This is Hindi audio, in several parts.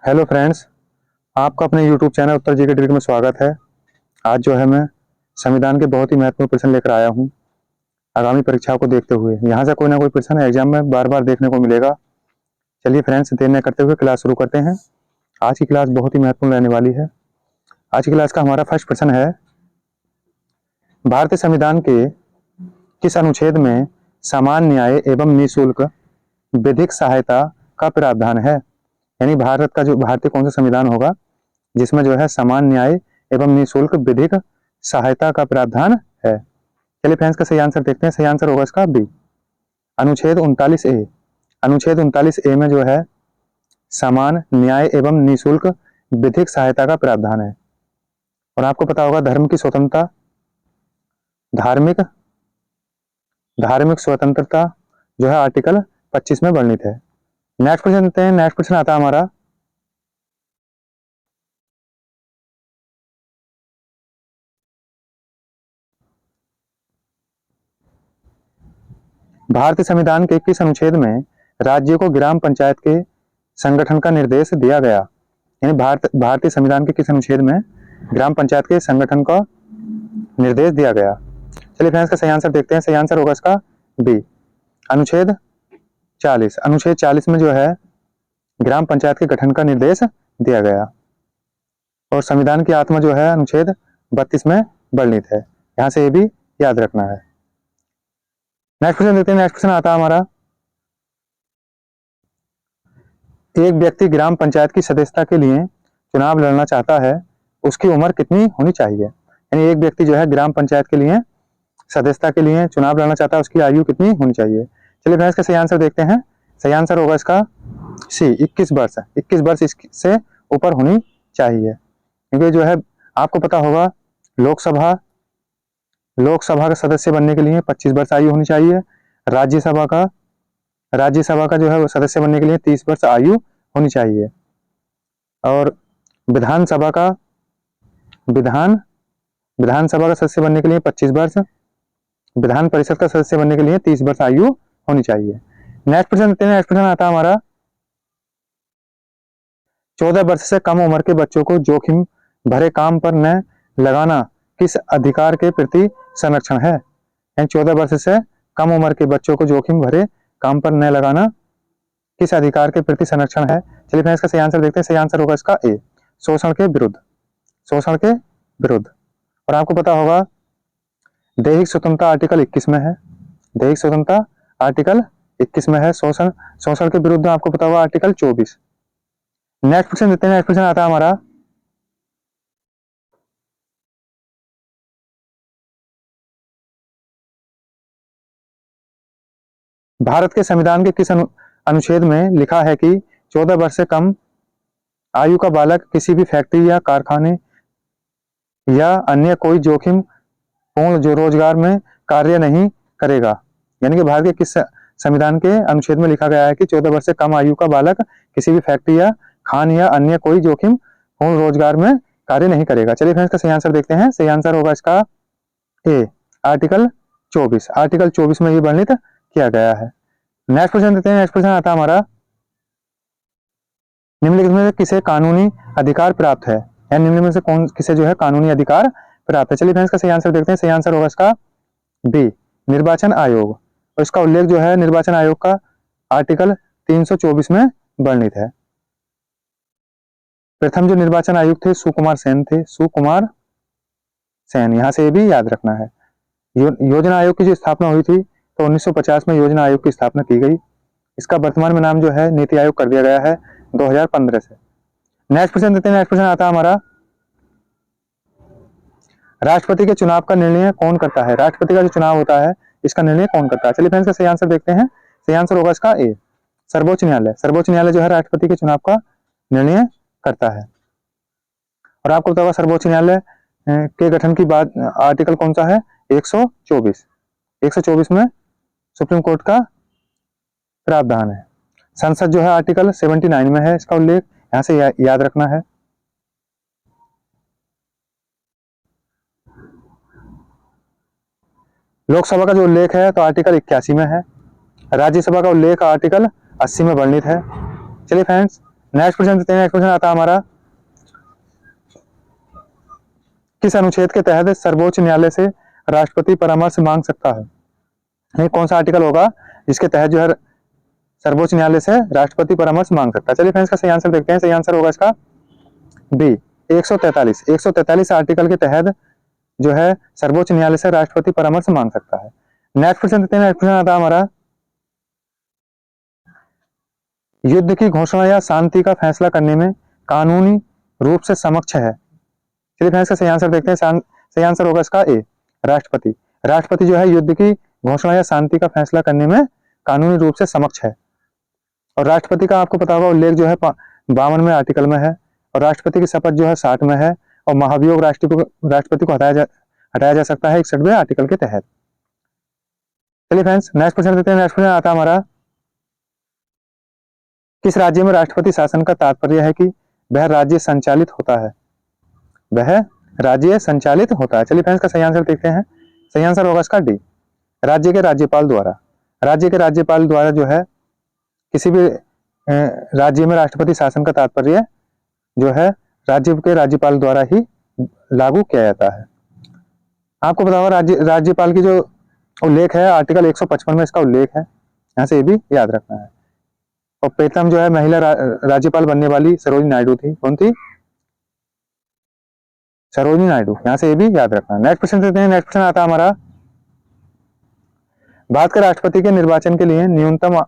हेलो फ्रेंड्स, आपका अपने यूट्यूब चैनल उत्तर जीके ट्रिक में स्वागत है। आज जो है मैं संविधान के बहुत ही महत्वपूर्ण प्रश्न लेकर आया हूं। आगामी परीक्षाओं को देखते हुए यहाँ से कोई ना कोई प्रश्न एग्जाम में बार बार देखने को मिलेगा। चलिए फ्रेंड्स, देर न करते हुए क्लास शुरू करते हैं। आज की क्लास बहुत ही महत्वपूर्ण रहने वाली है। आज की क्लास का हमारा फर्स्ट प्रश्न है, भारतीय संविधान के किस अनुच्छेद में समान न्याय एवं निःशुल्क विधिक सहायता का प्रावधान है। यानी भारत का जो भारतीय कौन सा संविधान होगा जिसमें जो है समान न्याय एवं निःशुल्क विधिक सहायता का प्रावधान है। चलिए फ्रेंड्स, का सही आंसर देखते हैं। सही आंसर होगा इसका बी, अनुच्छेद 39A। अनुच्छेद 39A में जो है समान न्याय एवं निःशुल्क विधिक सहायता का प्रावधान है। और आपको पता होगा धर्म की स्वतंत्रता, धार्मिक स्वतंत्रता जो है आर्टिकल 25 में वर्णित है। नेक्स्ट प्रश्न देते हैं। नेक्स्ट प्रश्न आता है हमारा, भारतीय संविधान के किस अनुच्छेद में राज्यों को ग्राम पंचायत के संगठन का निर्देश दिया गया। यानी भारतीय संविधान के किस अनुच्छेद में ग्राम पंचायत के संगठन का निर्देश दिया गया। चलिए फ्रेंड्स, का सही आंसर देखते हैं। सही आंसर होगा इसका बी, अनुच्छेद 40। अनुच्छेद 40 में जो है ग्राम पंचायत के गठन का निर्देश दिया गया। और संविधान की आत्मा जो है अनुच्छेद 32 में वर्णित है। यहाँ से ये भी याद रखना है। नेक्स्ट क्वेश्चन देखते हैं। नेक्स्ट क्वेश्चन आता है हमारा, एक व्यक्ति ग्राम पंचायत की सदस्यता के लिए चुनाव लड़ना चाहता है, उसकी उम्र कितनी होनी चाहिए। यानी एक व्यक्ति जो है ग्राम पंचायत के लिए सदस्यता के लिए चुनाव लड़ना चाहता है, उसकी आयु कितनी होनी चाहिए। चलिए फ्रेंड्स, का सही आंसर देखते हैं। सही आंसर होगा इसका सी, 21 वर्ष। 21 वर्ष इससे ऊपर होनी चाहिए। क्योंकि जो है आपको पता होगा लोकसभा का सदस्य बनने के लिए 25 वर्ष आयु होनी चाहिए। राज्यसभा का जो है वो सदस्य बनने के लिए 30 वर्ष आयु होनी चाहिए। और विधानसभा का सदस्य बनने के लिए 25 वर्ष, विधान परिषद का सदस्य बनने के लिए 30 वर्ष आयु होनी चाहिए। नेक्स्ट प्रश्न देते हैं। नेक्स्ट प्रश्न आता है हमारा, 14 वर्ष से कम उम्र के बच्चों को जोखिम भरे काम पर न लगाना किस अधिकार के प्रति संरक्षण है। यानी 14 वर्ष से कम उम्र के बच्चों को जोखिम भरे काम पर न लगाना किस अधिकार के प्रति संरक्षण है। चलिए फ्रेंड्स, इसका सही आंसर देखते हैं। सही आंसर होगा इसका ए, शोषण के विरुद्ध। और आपको पता होगा दैहिक स्वतंत्रता आर्टिकल 21 में है। दैहिक स्वतंत्रता आर्टिकल 21 में है। शोषण के विरुद्ध आपको पता होगा आर्टिकल 24। नेक्स्ट क्वेश्चन देते हैं। नेक्स्ट क्वेश्चन आता है हमारा, भारत के संविधान के किस अनुच्छेद में लिखा है कि 14 वर्ष से कम आयु का बालक किसी भी फैक्ट्री या कारखाने या अन्य कोई जोखिम पूर्ण जो रोजगार में कार्य नहीं करेगा। यानी कि भारत के किस संविधान के अनुच्छेद में लिखा गया है कि 14 वर्ष से कम आयु का बालक किसी भी फैक्ट्री या खान या अन्य कोई जोखिम पूर्ण रोजगार में कार्य नहीं करेगा। चलिए फ्रेंड्स, का सही आंसर देखते हैं। सही आंसर होगा इसका ए, आर्टिकल 24। आर्टिकल 24 में ये वर्णित किया गया है। नेक्स्ट क्वेश्चन देते हैं। नेक्स्ट क्वेश्चन आता है हमारा, निम्नलिखित में से किसे कानूनी अधिकार प्राप्त है। या निम्नलिखित में से कौन किसे जो है कानूनी अधिकार प्राप्त है। चलिए फ्रेंड्स, का सही आंसर देखते हैं। सही आंसर होगा इसका बी, निर्वाचन आयोग। और इसका उल्लेख जो है निर्वाचन आयोग का आर्टिकल 324 में वर्णित है। प्रथम जो निर्वाचन आयुक्त थे सुकुमार सेन। यहाँ से ये भी याद रखना है। योजना आयोग की जो स्थापना हुई थी तो 1950 में योजना आयोग की स्थापना की गई। इसका वर्तमान में नाम जो है नीति आयोग कर दिया गया है 2015 से। नेक्स्ट प्रश्न देते हैं। नेक्स्ट प्रश्न आता है हमारा, राष्ट्रपति के चुनाव का निर्णय कौन करता है। राष्ट्रपति का जो चुनाव होता है इसका निर्णय कौन करता है। चलिए फ्रेंड्स, का सही आंसर देखते हैं। सही आंसर होगा इसका ए, सर्वोच्च न्यायालय। सर्वोच्च न्यायालय जो है राष्ट्रपति के चुनाव का निर्णय करता है। और आपको पता होगा सर्वोच्च न्यायालय के गठन की बात आर्टिकल कौन सा है, 124। 124 में सुप्रीम कोर्ट का प्रावधान है। संसद जो है आर्टिकल 79 में है इसका उल्लेख, यहाँ से याद रखना है। लोकसभा का जो उल्लेख है तो आर्टिकल 81 में है। राज्यसभा का उल्लेख आर्टिकल 80 में वर्णित है। चलिए फ्रेंड्स, नेक्स्ट क्वेश्चन देखते हैं। नेक्स्ट क्वेश्चन आता है हमारा, किस अनुच्छेद के तहत सर्वोच्च न्यायालय से राष्ट्रपति परामर्श मांग सकता है? ये कौन सा आर्टिकल होगा जिसके तहत जो है सर्वोच्च न्यायालय से राष्ट्रपति परामर्श मांग सकता है? चलिए फ्रेंड्स, का सही आंसर देखते हैं। सही आंसर होगा इसका बी, 143 आर्टिकल के तहत जो है सर्वोच्च न्यायालय से राष्ट्रपति परामर्श मांग सकता है। नेक्स्ट क्वेश्चन देखते हैं। नेक्स्ट क्वेश्चन आता है हमारा, युद्ध की घोषणा या शांति का फैसला करने में कानूनी रूप से समक्ष है। चलिए फ्रेंड्स, का सही आंसर देखते हैं। सही आंसर होगा इसका ए, राष्ट्रपति। राष्ट्रपति जो है युद्ध की घोषणा या शांति का फैसला करने में कानूनी रूप से समक्ष है। और राष्ट्रपति का आपको पता होगा उल्लेख जो है 52वें आर्टिकल में है, और राष्ट्रपति की शपथ जो है 60 में है, और महाभियोग राष्ट्रपति को हटाया जा सकता है 61वें आर्टिकल के तहत। चलिए फ्रेंड्स, नेक्स्ट क्वेश्चन देते हैं। नेक्स्ट क्वेश्चन आता है हमारा, किस राज्य में राष्ट्रपति शासन का तात्पर्य है कि वह राज्य संचालित होता है? वह राज्य संचालित होता है। चलिए फ्रेंड्स, का सही आंसर देखते हैं। सही आंसर होगा इसका डी, राज्य के राज्यपाल द्वारा। राज्य के राज्यपाल द्वारा जो है किसी भी राज्य में राष्ट्रपति शासन का तात्पर्य जो है राज्य के राज्यपाल द्वारा ही लागू किया जाता है। आपको पता होगा राज्यपाल की जो उल्लेख है आर्टिकल 155 में इसका उल्लेख है, यहाँ से ये भी याद रखना है। और प्रथम जो है महिला राज्यपाल बनने वाली सरोजिनी नायडू थी। कौन थी? सरोजिनी नायडू। यहाँ से ये भी याद रखना है। नेक्स्ट क्वेश्चन देते हैं। नेक्स्ट क्वेश्चन आता है हमारा, भारत के राष्ट्रपति के निर्वाचन के लिए न्यूनतम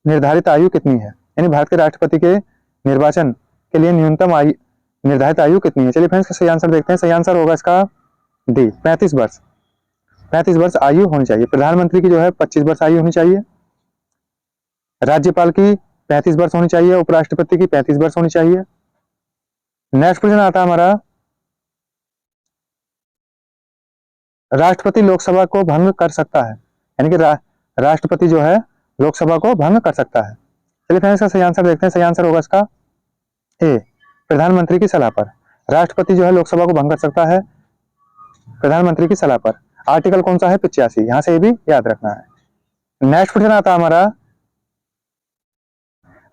निर्धारित आयु कितनी है? यानी भारत के राष्ट्रपति के निर्वाचन के लिए न्यूनतम आयु निर्धारित आयु कितनी है? चलिए फ्रेंड्स, का सही आंसर देखते हैं। सही आंसर होगा इसका डी, 35 वर्ष। 35 वर्ष आयु होनी चाहिए। प्रधानमंत्री की जो है 25 वर्ष आयु होनी चाहिए, राज्यपाल की 35 वर्ष होनी चाहिए, उपराष्ट्रपति की 35 वर्ष होनी चाहिए। नेक्स्ट क्वेश्चन आता है हमारा, राष्ट्रपति लोकसभा को भंग कर सकता है, यानी कि राष्ट्रपति जो है लोकसभा को भंग कर सकता है। चलिए फ्रेंड्स, का सही आंसर देखते हैं। सही आंसर होगा इसका ए, प्रधानमंत्री की सलाह पर। राष्ट्रपति जो है लोकसभा को भंग कर सकता है प्रधानमंत्री की सलाह पर। आर्टिकल कौन सा है? 85। यहाँ से ये भी याद रखना है। नेक्स्ट क्वेश्चन आता है हमारा,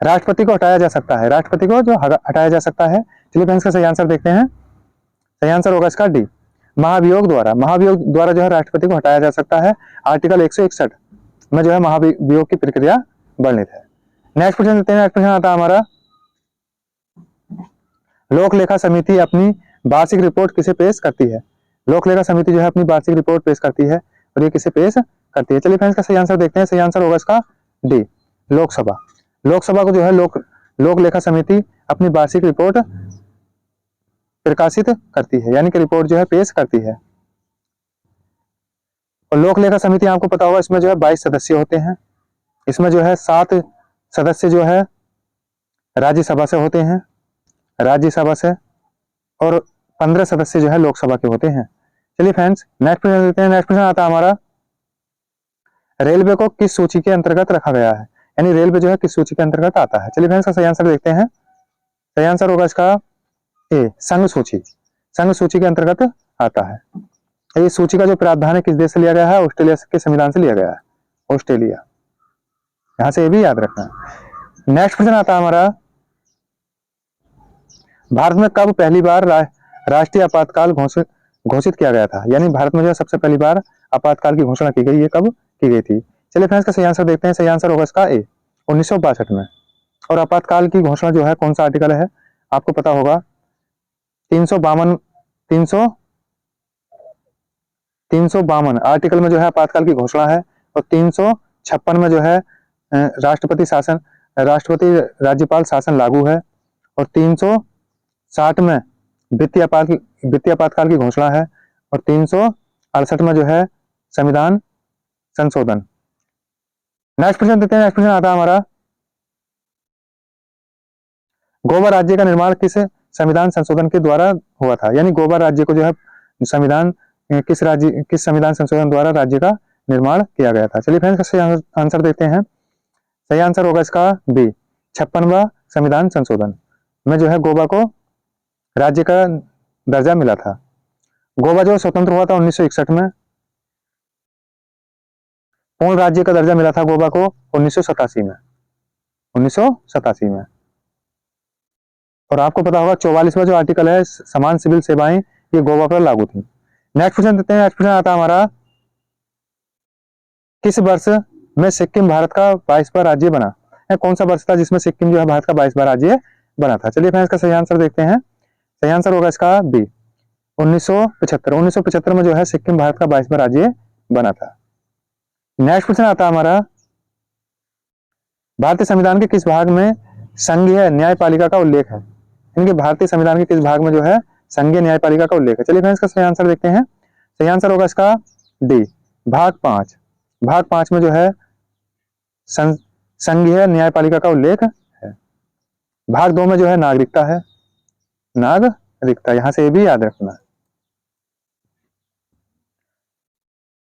राष्ट्रपति को हटाया जा सकता है। राष्ट्रपति को जो हटाया जा सकता है। चलिए फ्रेंड्स, का सही आंसर देखते हैं। सही आंसर होगा इसका डी, महाभियोग द्वारा। महाभियोग द्वारा जो है राष्ट्रपति को हटाया जा सकता है। आर्टिकल 161 में जो है महाभियोग की प्रक्रिया वर्णित है। नेक्स्ट क्वेश्चन देते हैं। नेक्स्ट क्वेश्चन आता है हमारा, लोक लेखा समिति अपनी वार्षिक रिपोर्ट किसे पेश करती है? लोक लेखा समिति जो है अपनी वार्षिक रिपोर्ट पेश करती है, और ये किसे पेश करती है? चलिए फ्रेंड्स, का सही आंसर देखते हैं। सही आंसर होगा इसका डी, लोकसभा। लोकसभा को जो है लोक लेखा समिति अपनी वार्षिक रिपोर्ट प्रकाशित करती है, यानी कि रिपोर्ट जो है पेश करती है। और लोक लेखा समिति आपको पता होगा इसमें जो है 22 सदस्य होते हैं। इसमें जो है 7 सदस्य जो है राज्यसभा से होते हैं, राज्यसभा से, और 15 सदस्य जो है लोकसभा के होते हैं। चलिए फ्रेंड्स, नेक्स्ट क्वेश्चन देते हैं। नेक्स्ट क्वेश्चन आता है हमारा, रेलवे को किस सूची के अंतर्गत रखा गया है? यानी रेलवे जो है किस सूची के अंतर्गत आता है? चलिए फ्रेंड्स, का सही आंसर देखते हैं। सही आंसर होगा इसका ए, संघ सूची। संघ सूची के अंतर्गत आता है। ये सूची का जो प्रावधान है किस देश से लिया गया है? ऑस्ट्रेलिया के संविधान से लिया गया है, ऑस्ट्रेलिया। यहां से ये भी याद रखना है। नेक्स्ट क्वेश्चन आता है हमारा, भारत में कब पहली बार राष्ट्रीय आपातकाल घोषित किया गया था? यानी भारत में जो सबसे पहली बार आपातकाल की घोषणा की गई, ये कब की गई थी? चलिए फ्रेंड्स, का सही आंसर देखते हैं। सही आंसर होगा इसका ए, 1962 में। और आपातकाल की घोषणा जो है कौन सा आर्टिकल है? आपको पता होगा 352 आर्टिकल में जो है आपातकाल की घोषणा है। और 356 में जो है राष्ट्रपति राज्यपाल शासन लागू है। और 360 में वित्तीय आपातकाल की घोषणा है। और 368 में जो है संविधान संशोधन। नेक्स्ट क्वेश्चन देते हैं। नेक्स्ट क्वेश्चन आता है हमारा, गोवा राज्य का निर्माण किस संविधान संशोधन के द्वारा हुआ था? यानी गोवा राज्य को जो है किस संविधान संशोधन द्वारा राज्य का निर्माण किया गया था? चलिए फ्रेंड्स, सही आंसर देते हैं। सही आंसर होगा इसका बी, 56वां संविधान संशोधन में जो है गोवा को राज्य का दर्जा मिला था। गोवा जो स्वतंत्र हुआ था 1961 में। पूर्ण राज्य का दर्जा मिला था गोवा को 1987 में। 1987 में। और आपको पता होगा 44वां जो आर्टिकल है समान सिविल सेवाएं ये गोवा पर लागू थी। नेक्स्ट क्वेश्चन देते हैं। नेक्स्ट क्वेश्चन आता है हमारा, किस वर्ष में सिक्किम भारत का 22वां राज्य बना? कौन सा वर्ष था जिसमें सिक्किम जो है भारत का 22वां राज्य बना था? चलिए फ्रेंड्स इसका सही आंसर देखते हैं। सही आंसर होगा इसका बी, 1975। 1975 में जो है सिक्किम भारत का 22वां राज्य बना था। नेक्स्ट क्वेश्चन आता है हमारा, भारतीय संविधान के किस भाग में संघीय न्यायपालिका का उल्लेख है? इनके भारतीय संविधान के किस भाग में जो है संघीय न्यायपालिका का उल्लेख है? चलिए फ्रेंड्स इसका सही आंसर देखते हैं। सही आंसर होगा इसका डी, भाग 5। भाग 5 में जो है संघीय न्यायपालिका का उल्लेख है। भाग 2 में जो है नागरिकता है, नागरिकता, यहां से ये भी याद रखना है।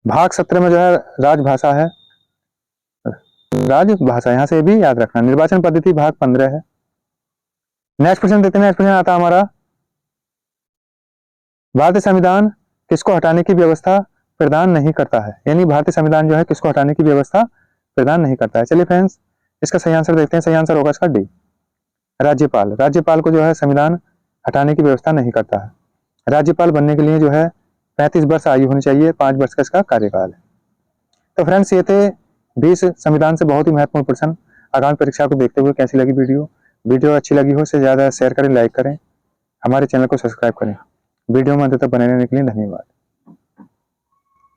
भाग 17 में जो है राजभाषा है, राजभाषा, यहां से भी याद रखना। निर्वाचन पद्धति भाग 15 है। नेक्स्ट क्वेश्चन देते हैं। नेक्स्ट क्वेश्चन आता है हमारा, भारतीय संविधान किसको हटाने की व्यवस्था प्रदान नहीं करता है? यानी भारतीय संविधान जो है किसको हटाने की व्यवस्था प्रदान नहीं करता है? चलिए फ्रेंड्स इसका सही आंसर देखते हैं। सही आंसर होगा इसका डी, राज्यपाल। राज्यपाल को जो है संविधान हटाने की व्यवस्था नहीं करता है। राज्यपाल बनने के लिए जो है 35 वर्ष आयु होनी चाहिए, 5 वर्ष का इसका कार्यकाल है। तो फ्रेंड्स ये थे 20 संविधान से बहुत ही महत्वपूर्ण प्रश्न। आगामी परीक्षा को देखते हुए कैसी लगी वीडियो अच्छी लगी हो से ज़्यादा शेयर करें, लाइक करें, हमारे चैनल को सब्सक्राइब करें। वीडियो में अंत तक बने रहने के लिए धन्यवाद।